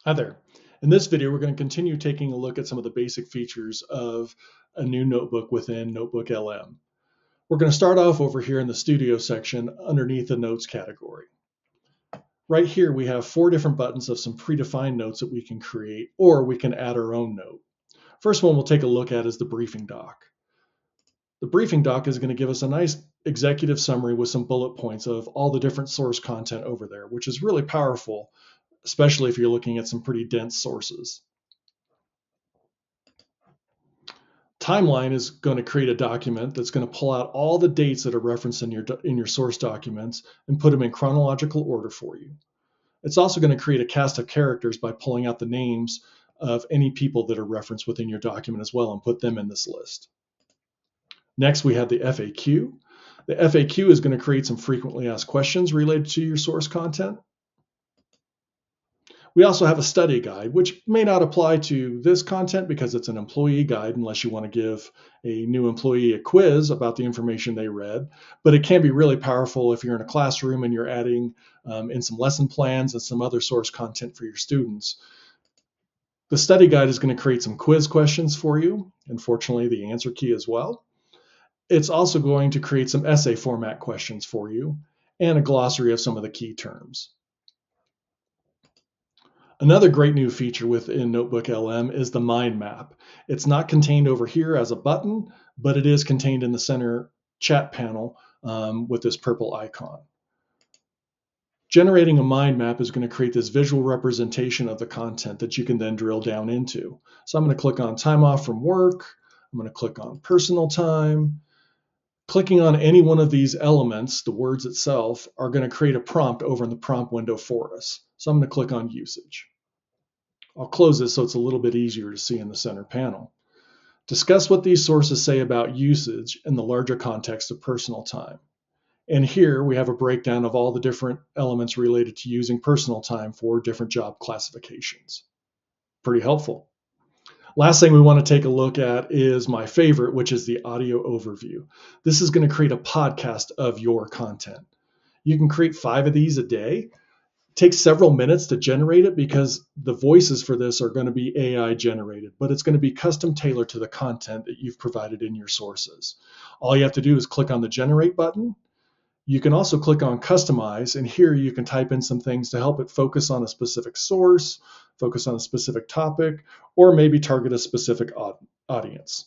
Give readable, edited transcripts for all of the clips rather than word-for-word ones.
Hi there. In this video, we're going to continue taking a look at some of the basic features of a new notebook within NotebookLM. We're going to start off over here in the Studio section underneath the Notes category. Right here, we have 4 different buttons of some predefined notes that we can create, or we can add our own note. First one we'll take a look at is the briefing doc. The briefing doc is going to give us a nice executive summary with some bullet points of all the different source content over there, which is really powerful, especially if you're looking at some pretty dense sources. Timeline is going to create a document that's going to pull out all the dates that are referenced in your source documents and put them in chronological order for you. It's also going to create a cast of characters by pulling out the names of any people that are referenced within your document as well and put them in this list. Next, we have the FAQ. The FAQ is going to create some frequently asked questions related to your source content. We also have a study guide, which may not apply to this content because it's an employee guide unless you want to give a new employee a quiz about the information they read. But it can be really powerful if you're in a classroom and you're adding in some lesson plans and some other source content for your students. The study guide is going to create some quiz questions for you, and fortunately the answer key as well. It's also going to create some essay format questions for you and a glossary of some of the key terms. Another great new feature within NotebookLM is the mind map. It's not contained over here as a button, but it is contained in the center chat panel with this purple icon. Generating a mind map is going to create this visual representation of the content that you can then drill down into. So I'm going to click on time off from work. I'm going to click on personal time. Clicking on any one of these elements, the words itself, are going to create a prompt over in the prompt window for us. So I'm going to click on usage. I'll close this so it's a little bit easier to see in the center panel. Discuss what these sources say about usage in the larger context of personal time. And here we have a breakdown of all the different elements related to using personal time for different job classifications. Pretty helpful. Last thing we want to take a look at is my favorite, which is the audio overview. This is going to create a podcast of your content. You can create 5 of these a day. It takes several minutes to generate it because the voices for this are going to be AI generated, but it's going to be custom tailored to the content that you've provided in your sources. All you have to do is click on the generate button. You can also click on customize, and here you can type in some things to help it focus on a specific source, focus on a specific topic, or maybe target a specific audience.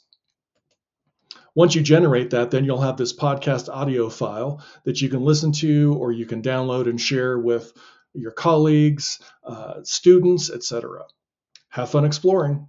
Once you generate that, then you'll have this podcast audio file that you can listen to, or you can download and share with your colleagues, students, etc. Have fun exploring.